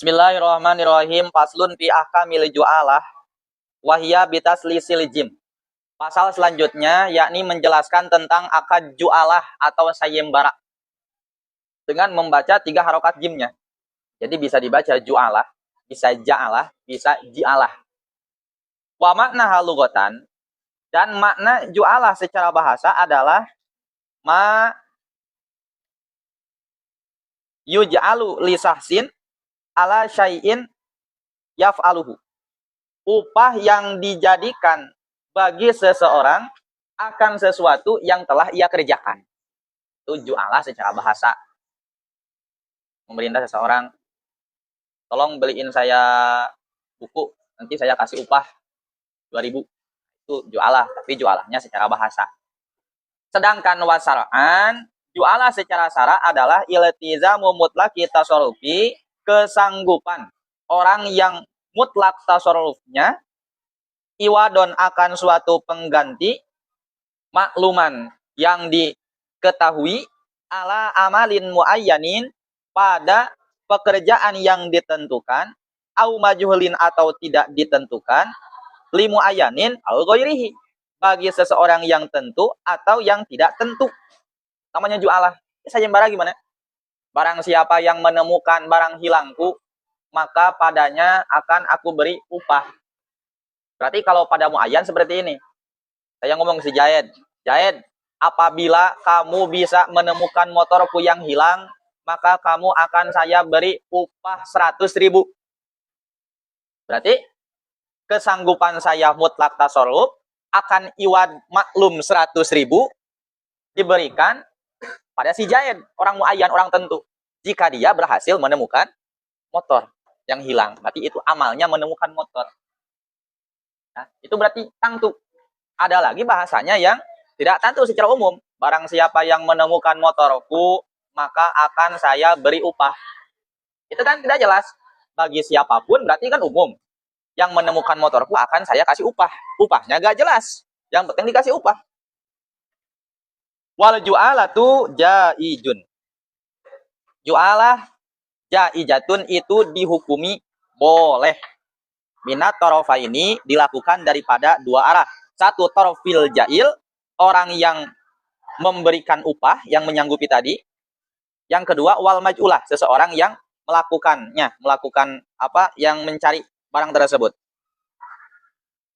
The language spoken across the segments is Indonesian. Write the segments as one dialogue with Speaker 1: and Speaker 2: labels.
Speaker 1: Bismillahirrahmanirrahim. Faslun fi ahkamil ju'alah wahia bitaslisil jim. Pasal selanjutnya yakni menjelaskan tentang akad ju'alah atau sayembara dengan membaca 3 harokat jimnya. Jadi bisa dibaca ju'alah, bisa ja'alah, bisa ji'alah. Wa makna halugotan, dan makna ju'alah secara bahasa adalah ma yuj'alu lisahsin ala syai'in yaf'aluhu. Upah yang dijadikan bagi seseorang akan sesuatu yang telah ia kerjakan. Itu ju'alah secara bahasa. Memerintah seseorang, tolong beliin saya buku, nanti saya kasih upah 2.000. Itu ju'alah, tapi ju'alahnya secara bahasa. Sedangkan wasara'an, ju'alah secara syara adalah iltizamu mutlaqi tasarrufi, kesanggupan orang yang mutlak tasarrufnya iwadon akan suatu pengganti makluman yang diketahui ala amalin muayyanin pada pekerjaan yang ditentukan au majhulin atau tidak ditentukan li muayyanin au ghairihi bagi seseorang yang tentu atau yang tidak tentu. Namanya ju'alah. Sayembara gimana? Barang siapa yang menemukan barang hilangku, maka padanya akan aku beri upah. Berarti kalau pada muayyan seperti ini. Saya ngomong si Jaed, apabila kamu bisa menemukan motorku yang hilang, maka kamu akan saya beri upah 100.000. Berarti kesanggupan saya mutlak tasarruf akan iwad maklum 100.000 diberikan pada si Jaed, orang muayyan, orang tentu. Jika dia berhasil menemukan motor yang hilang, berarti itu amalnya menemukan motor. Nah, itu berarti tangtu. Ada lagi bahasanya yang tidak tentu secara umum. Barang siapa yang menemukan motorku, maka akan saya beri upah. Itu kan tidak jelas. Bagi siapapun berarti kan umum. Yang menemukan motorku akan saya kasih upah. Upahnya gak jelas. Yang penting dikasih upah. Wal ju'alatu jaijun. Ju'alah jaijatun itu dihukumi boleh. Minat torofa ini dilakukan daripada 2 arah. Satu, torfil jail, orang yang memberikan upah, yang menyanggupi tadi. Yang kedua, wal maj'ulah, seseorang yang melakukannya, melakukan apa, yang mencari barang tersebut.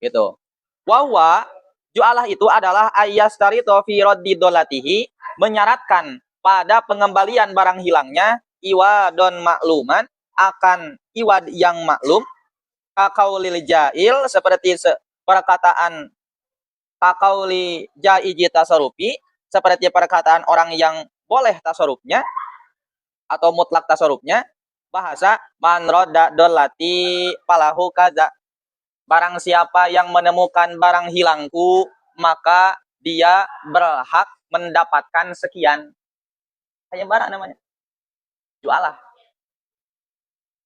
Speaker 1: Gitu. Wawa, ju'alah itu adalah ayyastarito fi raddi dolatihi, menyaratkan pada pengembalian barang hilangnya, iwadon makluman, akan iwad yang maklum, kakaulil jail, seperti perkataan kakauli jaiji tasarufi, seperti perkataan orang yang boleh tasarufnya atau mutlak tasarufnya, bahasa man rodda dolati falahu kaza. Barang siapa yang menemukan barang hilangku, maka dia berhak mendapatkan sekian. Sayembara namanya. Ju'alah.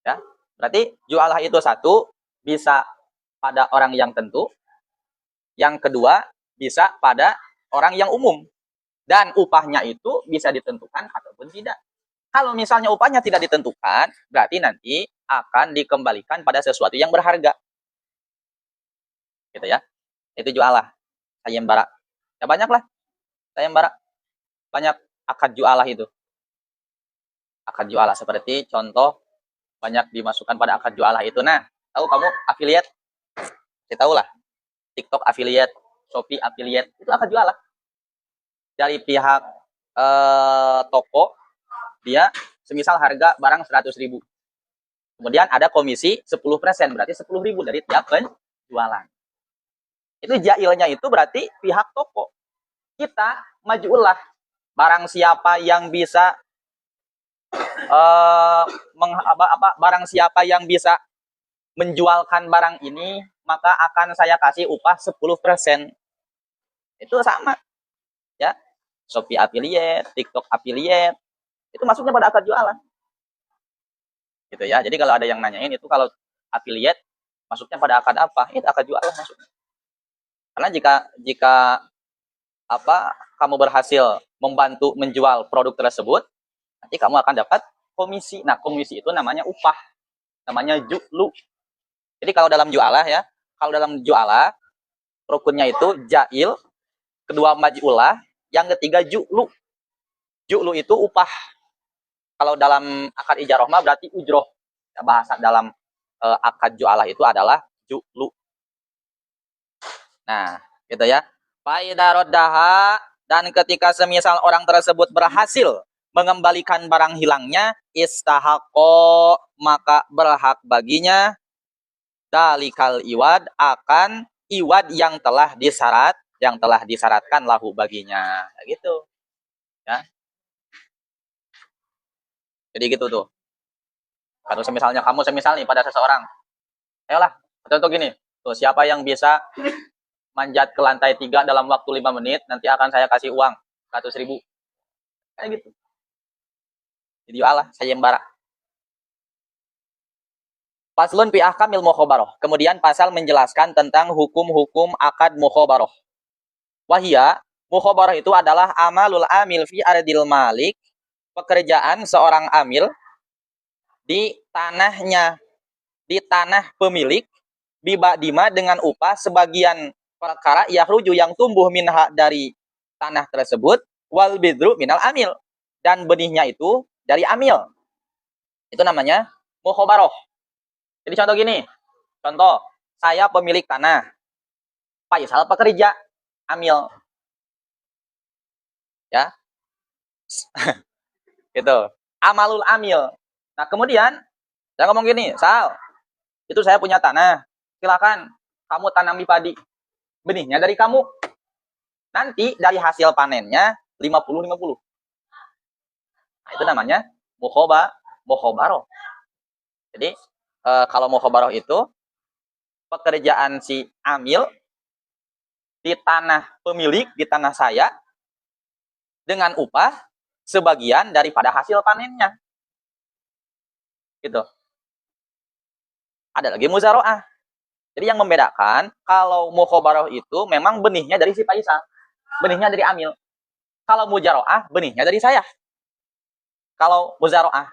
Speaker 1: Ya, berarti ju'alah itu satu, bisa pada orang yang tentu. Yang kedua, bisa pada orang yang umum. Dan upahnya itu bisa ditentukan ataupun tidak. Kalau misalnya upahnya tidak ditentukan, berarti nanti akan dikembalikan pada sesuatu yang berharga. Gitu ya. Itu ju'alah. Sayembara. Ya banyaklah. Sayembara. Banyak akad ju'alah itu. Akad ju'alah seperti contoh banyak dimasukkan pada akad ju'alah itu. Nah, tahu kamu affiliate? Saya tahu lah. TikTok affiliate, Shopee affiliate, itu akad jualah. Dari pihak toko, dia semisal harga barang 100.000. Kemudian ada komisi 10%, berarti 10.000 dari tiap penjualan. Itu jailnya itu berarti pihak toko. Kita majulah. Barang siapa yang bisa barang siapa yang bisa menjualkan barang ini, maka akan saya kasih upah 10%. Itu sama. Ya. Shopee affiliate, TikTok affiliate, itu masuknya pada akad jualan. Gitu ya. Jadi kalau ada yang nanyain itu kalau affiliate masuknya pada akad apa? Itu akad jualan masuknya. Karena jika kamu berhasil membantu menjual produk tersebut, nanti kamu akan dapat komisi. Nah, komisi itu namanya upah. namanya ju'lu. Jadi kalau dalam ju'alah ya, kalau dalam ju'alah rukunnya itu ja'il, kedua maj'ulah, yang ketiga ju'lu. Ju'lu itu upah. Kalau dalam akad ijarah mah berarti ujroh. Ya, bahasa dalam akad ju'alah itu adalah ju'lu. Nah, gitu ya. Faidaroddaha, dan ketika semisal orang tersebut berhasil mengembalikan barang hilangnya, istahaqo, maka berhak baginya dalikal iwad, akan iwad yang telah disyaratkan lahu baginya. Gitu. Ya. Jadi gitu tuh. Kalau semisalnya kamu nih pada seseorang, ayolah, contoh gini, tuh siapa yang bisa manjat ke lantai 3 dalam waktu 5 menit, nanti akan saya kasih uang 100.000. Kayak gitu. Jadi Allah sayembara. Paslun fi ahkamil mukhabarah. Kemudian pasal menjelaskan tentang hukum-hukum akad mukhabarah. Wahia, mukhabarah itu adalah amalul amil fi ardil malik, pekerjaan seorang amil di tanahnya, di tanah pemilik, bibadima dengan upah sebagian perkara yahruju yang tumbuh minha dari tanah tersebut, wal bidru minal amil, dan benihnya itu dari amil. Itu namanya mukhabarah. Jadi contoh gini, contoh saya pemilik tanah, Faisal pekerja, amil, ya, gitu. Amalul amil. Nah kemudian saya ngomong gini, Sal, itu saya punya tanah, silakan kamu tanami padi, benihnya dari kamu. Nanti dari hasil panennya 50-50. Nah, itu namanya mukhabarah. Jadi kalau mukhabarah itu pekerjaan si amil di tanah pemilik, di tanah saya, dengan upah sebagian daripada hasil panennya. Gitu. Ada lagi muzaroah. Jadi yang membedakan, kalau mukhabarah itu memang benihnya dari si Faisal, benihnya dari amil. Kalau mujaroah, benihnya dari saya. Kalau muzaroah,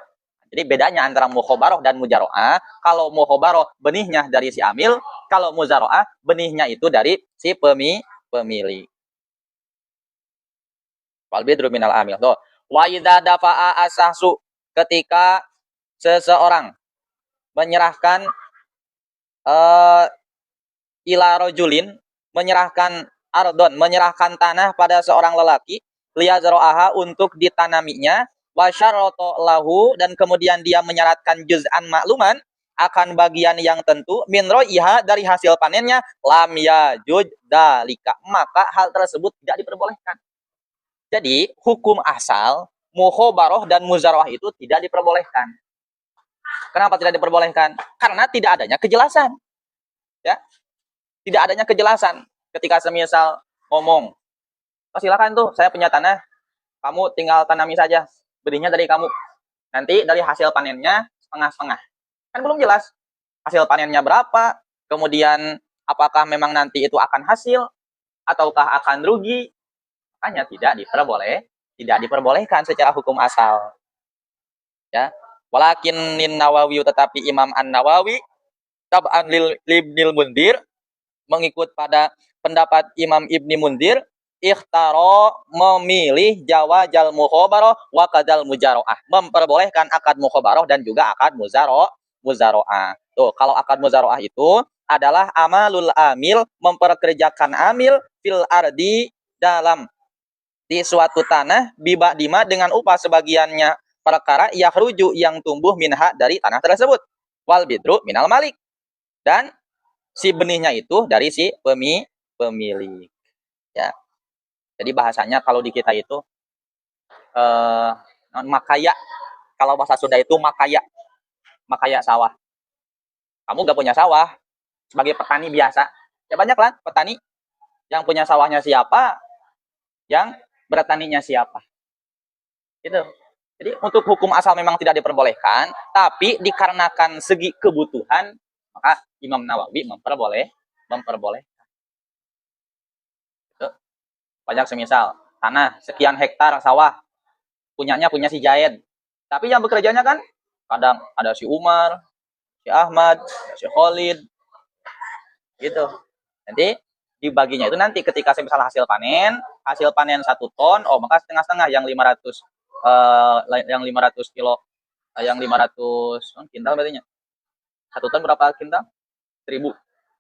Speaker 1: jadi bedanya antara mukhabarah dan mujaroah, kalau mukhabarah benihnya dari si amil, kalau muzaroah benihnya itu dari si pemilik. Wal bidru minal amil. Tuh. Wa idza dafa'a asahsu, ketika seseorang menyerahkan ila rojulin, menyerahkan ardon, menyerahkan tanah pada seorang lelaki, liyazro'aha, untuk ditanaminya, wa syarroto lahu, dan kemudian dia menyaratkan juz'an makluman, akan bagian yang tentu, min ro'iha, dari hasil panennya, lam yajuj dalika, maka hal tersebut tidak diperbolehkan. Jadi hukum asal mukhabarah dan muzaroah itu tidak diperbolehkan. Kenapa tidak diperbolehkan? Karena tidak adanya kejelasan. Ya, tidak adanya kejelasan. Ketika semisal ngomong, oh, silakan tuh, saya punya tanah, kamu tinggal tanami saja, benihnya dari kamu. Nanti dari hasil panennya setengah-setengah. Kan belum jelas hasil panennya berapa, kemudian apakah memang nanti itu akan hasil ataukah akan rugi. Makanya tidak diperbolehkan secara hukum asal. Ya. Walakin Nawawi, tetapi Imam An-Nawawi tab'an lil Mundir, mengikut pada pendapat Imam Ibni Mundir, ikhtaro, memilih jawazal mukhabarah wa kadal mujaroah, memperbolehkan akad mukhabarah dan juga akad muzaroah. Tuh, kalau akad muzaroah itu adalah amalul amil, memperkerjakan amil fil ardi, dalam di suatu tanah, bibadima dengan upah sebagiannya perkara yahruju yang tumbuh minha dari tanah tersebut, wal bidru minal malik, dan si benihnya itu dari si pemilik. Ya. Jadi bahasanya kalau di kita itu makaya, kalau bahasa Sunda itu makaya sawah. Kamu gak punya sawah, sebagai petani biasa, ya banyak lah petani yang punya sawahnya siapa, yang bertaninya siapa. Gitu. Jadi untuk hukum asal memang tidak diperbolehkan, tapi dikarenakan segi kebutuhan, maka Imam Nawawi memperboleh. Gitu. Banyak semisal tanah sekian hektar sawah, punya si Jaed, tapi yang bekerjanya kan kadang ada si Umar, si Ahmad, si Khalid, gitu. Nanti dibaginya itu nanti ketika misal hasil panen 1 ton, oh maka setengah-setengah yang 500 yang 500 kilo, yang 500 kintal berarti 1 ton berapa kintal? 1000.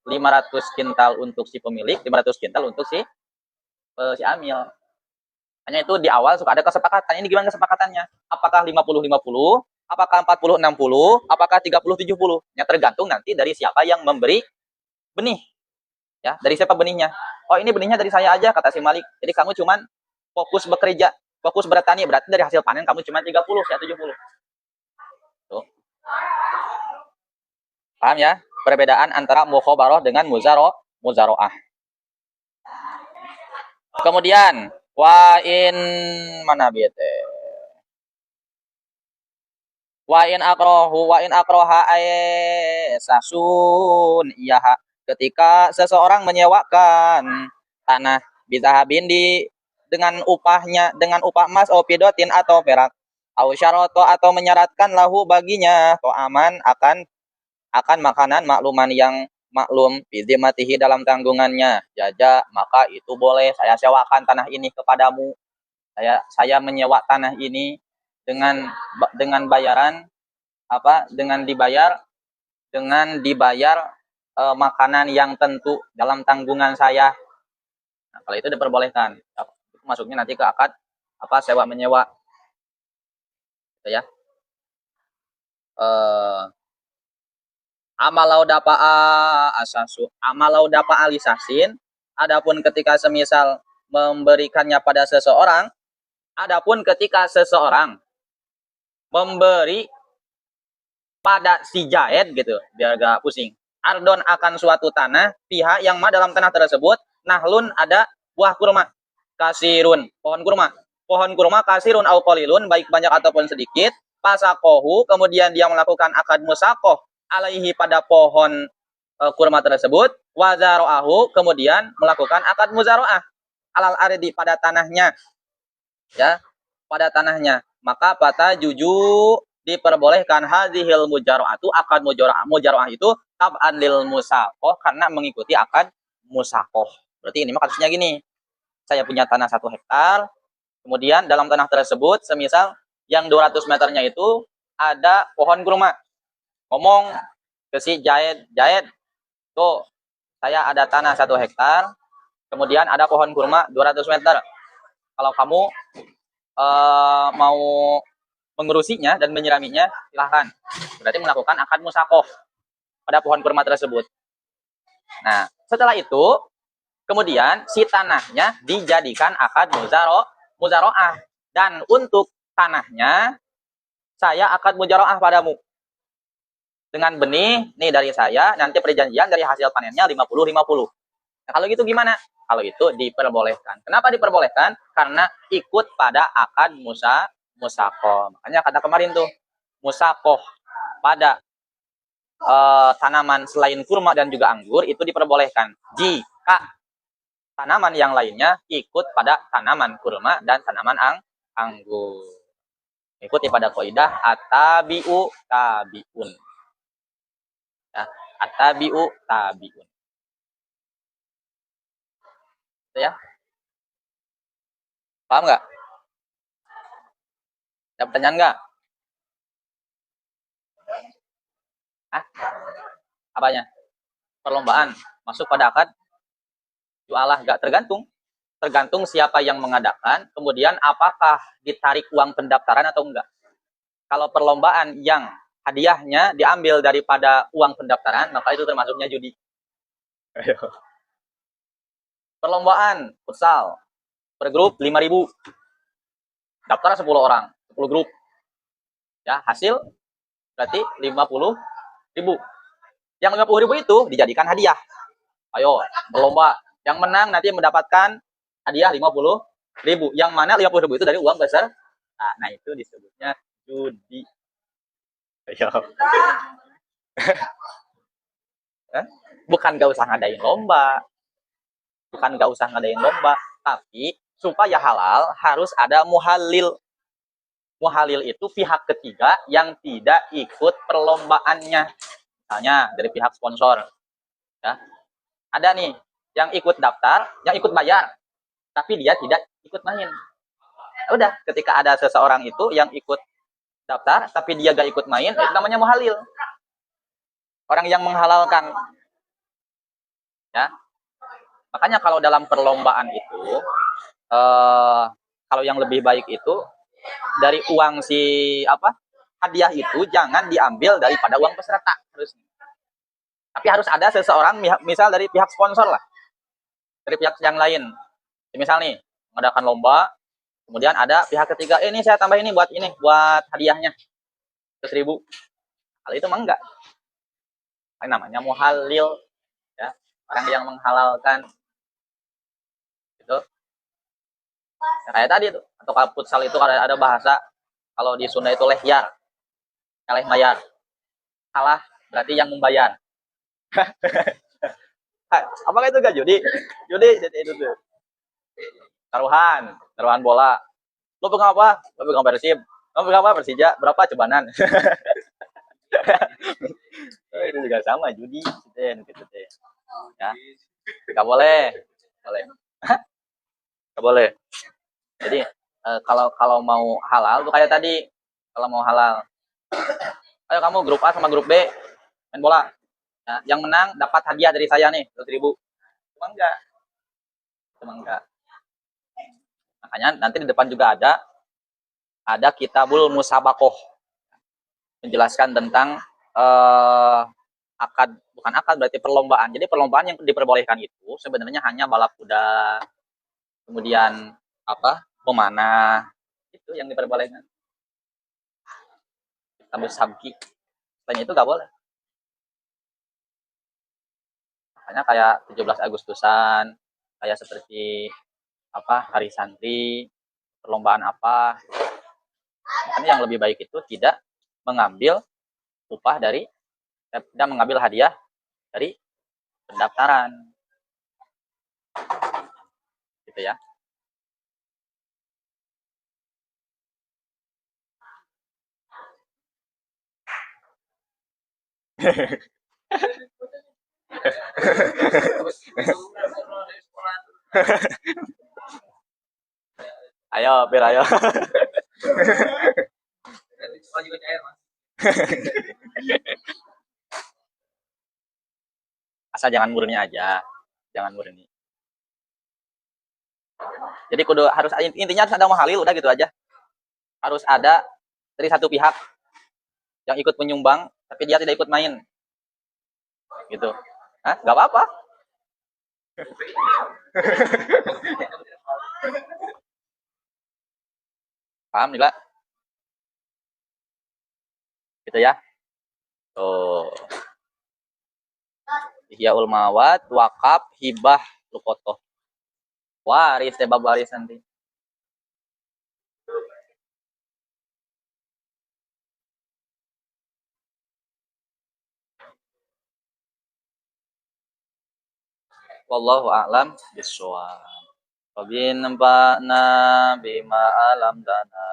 Speaker 1: 500 kintal untuk si pemilik, 500 kintal untuk si amil. Hanya itu di awal suka ada kesepakatan. Ini gimana kesepakatannya? Apakah 50-50? Apakah 40-60? Apakah 30-70? Ya tergantung nanti dari siapa yang memberi benih. Ya, dari siapa benihnya? Oh, ini benihnya dari saya aja, kata si Malik. Jadi kamu cuman fokus bekerja, fokus bertani. Berarti dari hasil panen kamu cuma 30, saya 70. Tuh. Paham ya? Perbedaan antara mukhabarah dengan muzaroah. Kemudian wa in mana bete? Wa in akroha sasun iyaha. Ketika seseorang menyewakan tanah bizahabin dengan upah emas atau pidotin atau perak, au syaroto atau menyaratkan lahu baginya to aman akan makanan makluman yang maklum bizimatihi dalam tanggungannya jaja, maka itu boleh saya sewakan tanah ini kepadamu. Saya menyewa tanah ini dengan bayaran apa? Dengan dibayar makanan yang tentu dalam tanggungan saya. Nah, kalau itu diperbolehkan. Itu masuknya nanti ke akad apa sewa menyewa. Gitu ya. Amalau dapa'a asasu, amalau dapa'a lisasin, adapun ketika semisal memberikannya pada seseorang, adapun ketika seseorang memberi pada si Jaed gitu, biar gak pusing. Ardon akan suatu tanah, pihak yang dalam tanah tersebut, nahlun ada buah kurma, kasirun, pohon kurma kasirun au qalilun, baik banyak ataupun sedikit, pasakohu, kemudian dia melakukan akad musakoh alaihi pada pohon kurma tersebut, wazaroahu, kemudian melakukan akad muzaroah alal ardi pada tanahnya, ya, pada tanahnya, maka pada juju diperbolehkan hadhil mujaro'atu, akad mujaro'ah itu tab'an lil musakoh, karena mengikuti akad musakoh. Berarti ini mah kasusnya gini, saya punya tanah 1 hektar, kemudian dalam tanah tersebut semisal yang 200 meternya itu ada pohon kurma. Ngomong ke si Jaed, tuh saya ada tanah 1 hektar, kemudian ada pohon kurma 200 meter. Kalau kamu mau mengurusinya dan menyiraminya, silahkan. Berarti melakukan akad musakoh pada pohon kurma tersebut. Nah, setelah itu, kemudian si tanahnya dijadikan akad muzaroah. Dan untuk tanahnya, saya akad muzaroah padamu. Dengan benih, nih dari saya, nanti perjanjian dari hasil panennya 50-50. Nah, kalau gitu gimana? Kalau itu diperbolehkan. Kenapa diperbolehkan? Karena ikut pada akad musakoh. Makanya kata kemarin tuh, musakoh pada tanaman selain kurma dan juga anggur itu diperbolehkan jika tanaman yang lainnya ikut pada tanaman kurma dan tanaman anggur. Ikuti pada kaidah atabiu tabiun. Ya, atabiu tabiun. Itu ya. Paham nggak? Ada pertanyaan nggak? Apanya? Perlombaan masuk pada akad jualah, nggak tergantung siapa yang mengadakan, kemudian apakah ditarik uang pendaftaran atau enggak. Kalau perlombaan yang hadiahnya diambil daripada uang pendaftaran, maka itu termasuknya judi. Perlombaan futsal per grup 5.000, daftar 10 orang, 10 grup, ya hasil berarti 50.000. Yang 50.000 itu dijadikan hadiah. Ayo berlomba, yang menang nanti mendapatkan hadiah 50.000. Yang mana 50.000 itu dari uang besar. Nah itu disebutnya judi. Ayo. Bukan gak usah ngadain lomba. Tapi supaya halal harus ada muhalil. Muhalil itu pihak ketiga yang tidak ikut perlombaannya. Misalnya dari pihak sponsor, ya. Ada nih yang ikut daftar, yang ikut bayar, tapi dia tidak ikut main. Udah, ketika ada seseorang itu yang ikut daftar, tapi dia gak ikut main, itu namanya muhalil. Orang yang menghalalkan, ya. Makanya kalau dalam perlombaan itu, kalau yang lebih baik itu dari uang si hadiah itu jangan diambil daripada uang peserta harusnya. Tapi harus ada seseorang, misal dari pihak sponsor lah, dari pihak yang lain. Misal nih, mengadakan lomba, kemudian ada pihak ketiga, ini saya tambah ini buat hadiahnya 100.000. Hal itu mah enggak. Ini namanya muhalil, ya, orang yang menghalalkan. Gitu. Ya, kayak tadi tuh, atau kalau futsal itu kalau ada bahasa, kalau di Sunda itu lehyar, leh bayar. Salah berarti yang membayar. Apakah itu gak judi? Judi itu tuh. Taruhan bola. Lo pegang apa? Lo pegang Persib. Lo pegang apa? Persija. Berapa cebanan? Itu juga sama judi, gitu deh. Ya, nggak boleh, nggak boleh. Jadi kalau mau halal tuh kayak tadi, kalau mau halal, ayo kamu grup A sama grup B main bola. Nah, yang menang dapat hadiah dari saya nih 100.000. Cuma enggak. Makanya nanti di depan juga ada kitabul musabakoh, menjelaskan tentang bukan akad berarti perlombaan. Jadi perlombaan yang diperbolehkan itu sebenarnya hanya balap kuda, kemudian memanah, itu yang diperbolehkan. Kitabul sabki, selain itu nggak boleh. Makanya kayak 17 Agustusan, kayak seperti hari santri, perlombaan apa. Makanya yang lebih baik itu tidak mengambil upah tidak mengambil hadiah dari pendaftaran. Gitu ya. Ayo, Bir, ayo. Asal jangan murni aja. Jangan murni. Jadi intinya harus ada muhalil, udah gitu aja. Harus ada dari satu pihak yang ikut menyumbang, tapi dia tidak ikut main. Gitu. Hah? Gak apa-apa. Paham juga? Gitu ya. Tuh. Ihyaul mawat, wakaf, hibah, lukotoh. Waris, bab waris nanti. Wallahu a'lam bishawab. Wa bin ba'na bima alam dana.